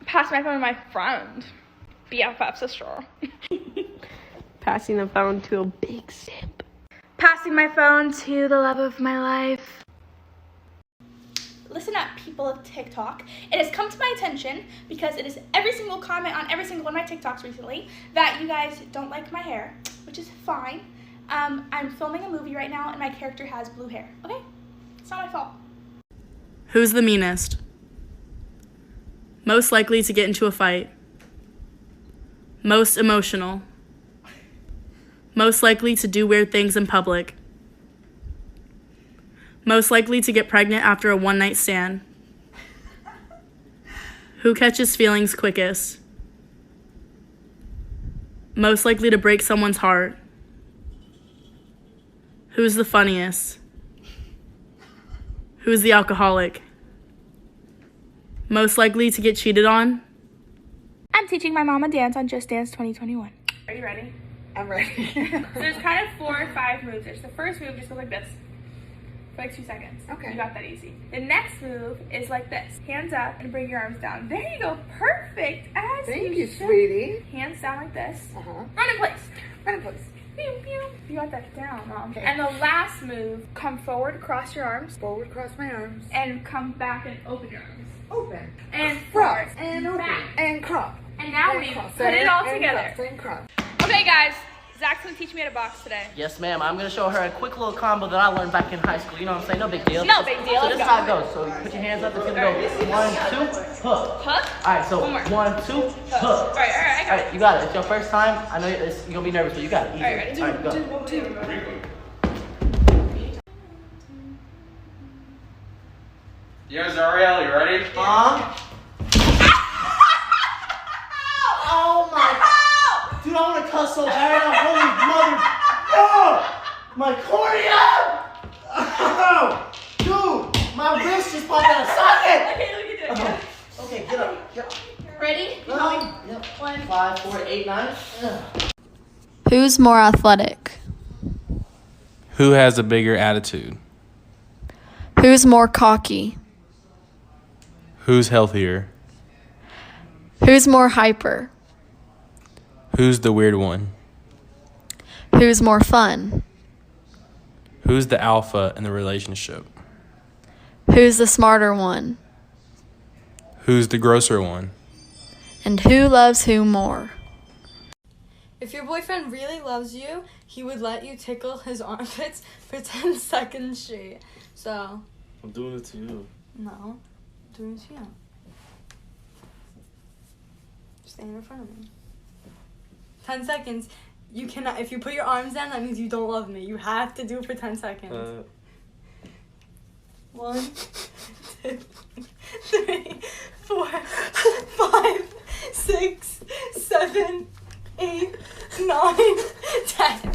Pass my phone to my friend. BFF sister. Passing a phone to a big simp. Passing my phone to the love of my life. Listen up, people of TikTok. It has come to my attention because it is every single comment on every single one of my TikToks recently that you guys don't like my hair, which is fine. I'm filming a movie right now and my character has blue hair, okay? It's not my fault. Who's the meanest? Most likely to get into a fight. Most emotional. Most likely to do weird things in public. Most likely to get pregnant after a one-night stand. Who catches feelings quickest? Most likely to break someone's heart. Who's the funniest? Who's the alcoholic? Most likely to get cheated on? I'm teaching my mom a dance on Just Dance 2021. Are you ready? I'm ready. So there's kind of 4 or 5 moves. There's the first move, just go like this. For like 2 seconds. Okay. You got that easy. The next move is like this. Hands up and bring your arms down. There you go. Perfect. As Thank you, should. sweetie. Hands down like this. Uh-huh. Run in place. Run in place. Pew, pew. You got that down, Mom. Okay. And the last move, come forward, cross your arms, Forward, cross my arms. and come back and open your arms. Open. And Cross. forward. And open. Back. And crop. And now And we cross. put it all And together. cross. And cross. Okay, guys. Zach's gonna teach me how to box today. Yes, ma'am. I'm gonna show her a quick little combo that I learned back in high school. You know what I'm saying? No big deal. No big deal. So Let's this is go. how it goes. So you put your hands up. It's gonna go 1, 2, hook. Hook? All right. So One more. 1, 2, hook. All right, I got it. You got it. It's your first time. I know you're gonna be nervous, but you got it. Easy. All right, ready? All right, go. Here's Ariel, you ready? Oh my! Dude, I want to cuss so bad. Holy mother! Oh, my cornea! Oh, dude, my wrist just popped out of socket. Okay, we can do it. Okay, get up. Get up. Ready? Yep. 1. 5, 4, 8, 9. Who's more athletic? Who has a bigger attitude? Who's more cocky? Who's healthier? Who's more hyper? Who's the weird one? Who's more fun? Who's the alpha in the relationship? Who's the smarter one? Who's the grosser one? And who loves who more? If your boyfriend really loves you, he would let you tickle his armpits for 10 seconds straight. So, I'm doing it to you. no, do it to you. Stand in front of me. 10 seconds. You cannot, if you put your arms down, that means you don't love me. You have to do it for 10 seconds. 1, 2, 3, 4, 5, 6, 7, 8, 9, 10.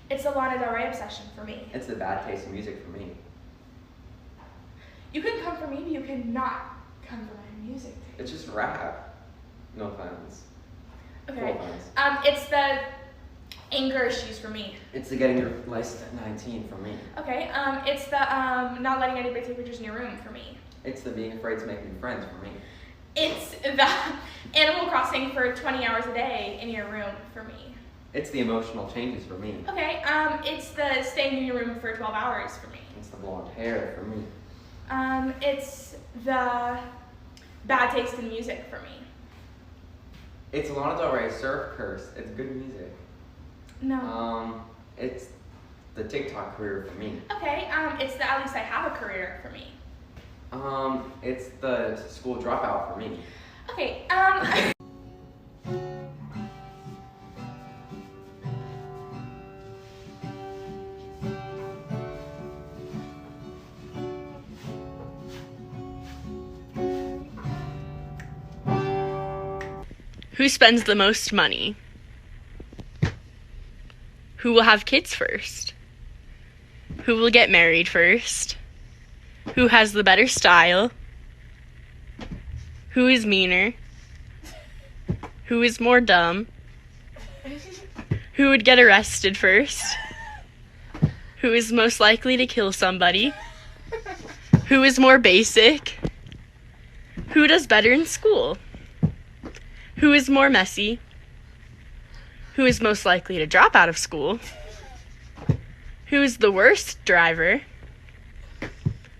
It's the Lana Del Rey obsession for me. It's the bad taste in music for me. You can come for me, but you cannot come for my music. It's just rap. No offense. Okay. Full offense. It's the anger issues for me. It's the getting your license at 19 for me. Okay. It's the not letting anybody take pictures in your room for me. It's the being afraid to make new friends for me. It's the Animal Crossing for 20 hours a day in your room for me. It's the emotional changes for me. Okay. It's the staying in your room for 12 hours for me. It's the blonde hair for me. It's the bad taste in music for me. It's Lana Del Rey, Surf Curse. It's good music. No. It's the TikTok career for me. Okay, it's the At Least I Have a Career for me. It's the school dropout for me. Okay, Who spends the most money? Who will have kids first? Who will get married first? Who has the better style? Who is meaner? Who is more dumb? Who would get arrested first? Who is most likely to kill somebody? Who is more basic? Who does better in school? Who is more messy? Who is most likely to drop out of school? Who is the worst driver?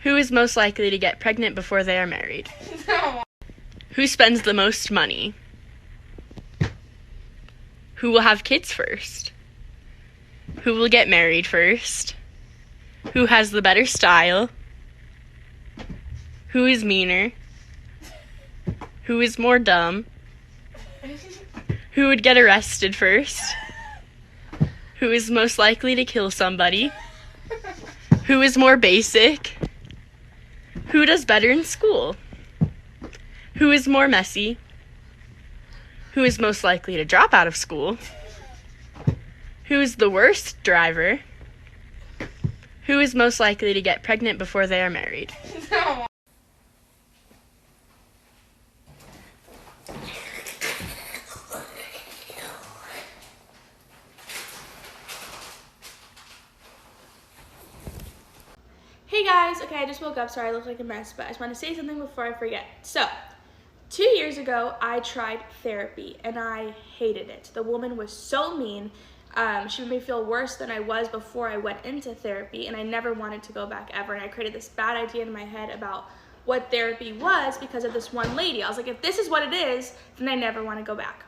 Who is most likely to get pregnant before they are married? Who spends the most money? Who will have kids first? Who will get married first? Who has the better style? Who is meaner? Who is more dumb? Who would get arrested first? Who is most likely to kill somebody? Who is more basic? Who does better in school? Who is more messy? Who is most likely to drop out of school? Who is the worst driver? Who is most likely to get pregnant before they are married? Hey guys, okay, I just woke up, sorry I look like a mess, but I just want to say something before I forget. So, 2 years ago, I tried therapy, and I hated it. The woman was so mean. She made me feel worse than I was before I went into therapy, and I never wanted to go back ever, and I created this bad idea in my head about what therapy was because of this one lady. I was like, if this is what it is, then I never want to go back.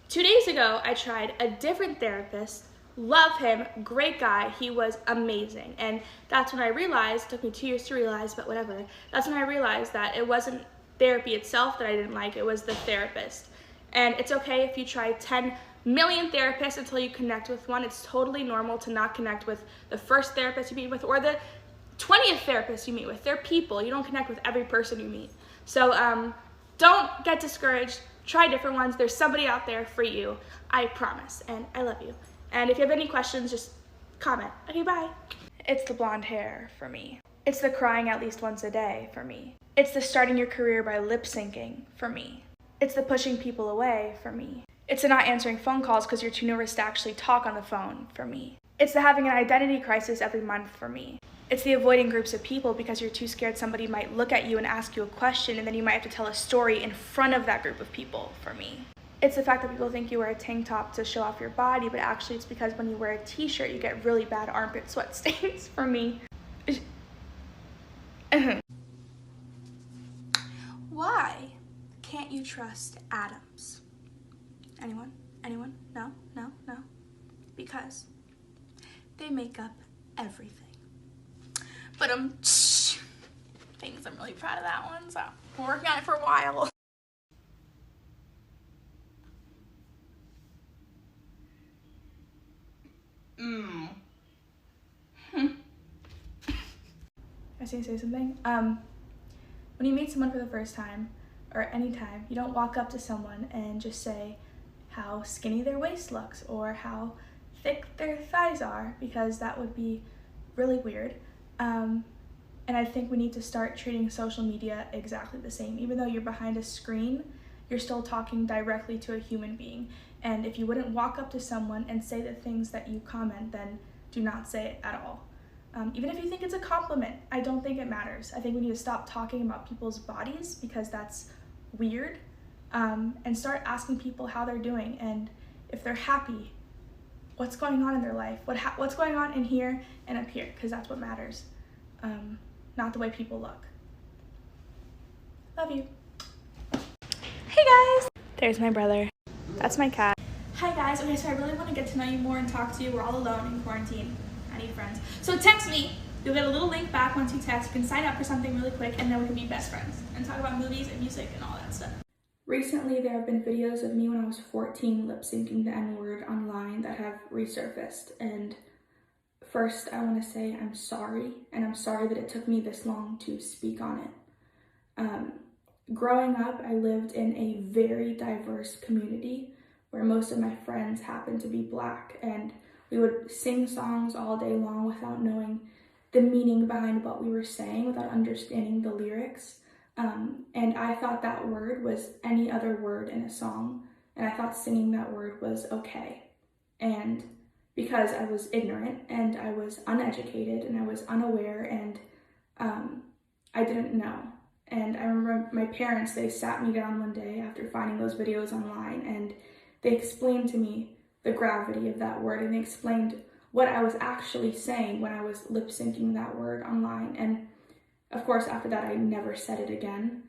2 days ago, I tried a different therapist. Love him, great guy, he was amazing. And that's when I realized, it took me 2 years to realize, but whatever, that's when I realized that it wasn't therapy itself that I didn't like, it was the therapist. And it's okay if you try 10 million therapists until you connect with one. It's totally normal to not connect with the first therapist you meet with or the 20th therapist you meet with. They're people, you don't connect with every person you meet. So don't get discouraged, try different ones. There's somebody out there for you, I promise, and I love you. And if you have any questions, just comment. Okay, bye. It's the blonde hair for me. It's the crying at least once a day for me. It's the starting your career by lip syncing for me. It's the pushing people away for me. It's the not answering phone calls because you're too nervous to actually talk on the phone for me. It's the having an identity crisis every month for me. It's the avoiding groups of people because you're too scared somebody might look at you and ask you a question and then you might have to tell a story in front of that group of people for me. It's the fact that people think you wear a tank top to show off your body, but actually it's because when you wear a t-shirt, you get really bad armpit sweat stains for me. Why can't you trust atoms? Anyone? Anyone? No? No? No? Because they make up everything. But things, I'm really proud of that one, so we're working on it for a while. I was gonna say something. When you meet someone for the first time, or any time, you don't walk up to someone and just say how skinny their waist looks or how thick their thighs are, because that would be really weird. And I think we need to start treating social media exactly the same. Even though you're behind a screen, you're still talking directly to a human being. And if you wouldn't walk up to someone and say the things that you comment, then do not say it at all. Even if you think it's a compliment, I don't think it matters. I think we need to stop talking about people's bodies because that's weird, and start asking people how they're doing and if they're happy, what's going on in their life, what's going on in here and up here, because that's what matters, not the way people look. Love you. Hey guys! There's my brother. That's my cat. Hi guys, okay, so I really want to get to know you more and talk to you. We're all alone in quarantine. I need friends. So text me. You'll get a little link back once you text. You can sign up for something really quick and then we can be best friends and talk about movies and music and all that stuff. Recently, there have been videos of me when I was 14 lip-syncing the N-word online that have resurfaced. And first, I want to say I'm sorry, and I'm sorry that it took me this long to speak on it. Growing up, I lived in a very diverse community where most of my friends happened to be Black, and we would sing songs all day long without knowing the meaning behind what we were saying, without understanding the lyrics. And I thought that word was any other word in a song, and I thought singing that word was okay. And because I was ignorant and I was uneducated and I was unaware and I didn't know. And I remember my parents, they sat me down one day after finding those videos online and they explained to me the gravity of that word, and they explained what I was actually saying when I was lip syncing that word online. And of course, after that, I never said it again.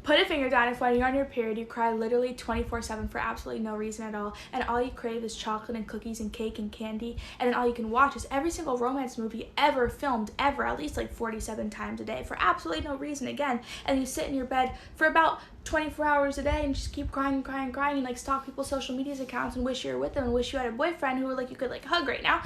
Put a finger down if when you're on your period, you cry literally 24/7 for absolutely no reason at all, and all you crave is chocolate and cookies and cake and candy, and then all you can watch is every single romance movie ever filmed, ever, at least like 47 times a day, for absolutely no reason again, and you sit in your bed for about 24 hours a day and just keep crying and crying and crying and like stalk people's social media accounts and wish you were with them and wish you had a boyfriend who like you could like hug right now.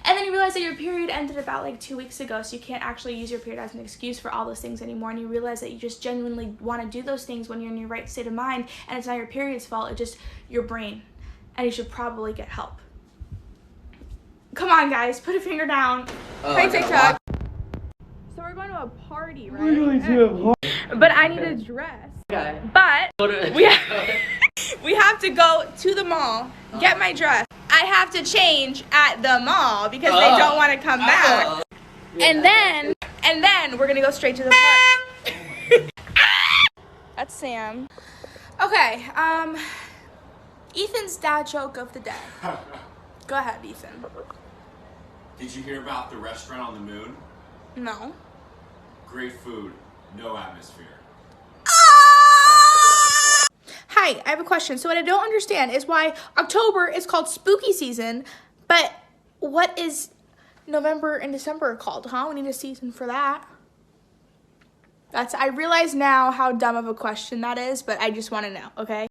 And then you realize that your period ended about like 2 weeks ago, so you can't actually use your period as an excuse for all those things anymore, and you realize that you just genuinely want to do those things when you're in your right state of mind, and it's not your period's fault, it's just your brain, and you should probably get help. Come on guys, put a finger down. Hey TikTok. So we're going to a party, right? We're going to a party. But I need a dress. Okay. But we have to go to the mall, get my dress. I have to change at the mall because they don't want to come back. And then we're gonna go straight to the park. That's Sam. Okay, Ethan's dad joke of the day. Go ahead, Ethan. Did you hear about the restaurant on the moon? No. Great food, no atmosphere. Hi, I have a question. So what I don't understand is why October is called spooky season, but what is November and December called, huh? We need a season for that. I realize now how dumb of a question that is, but I just want to know, okay?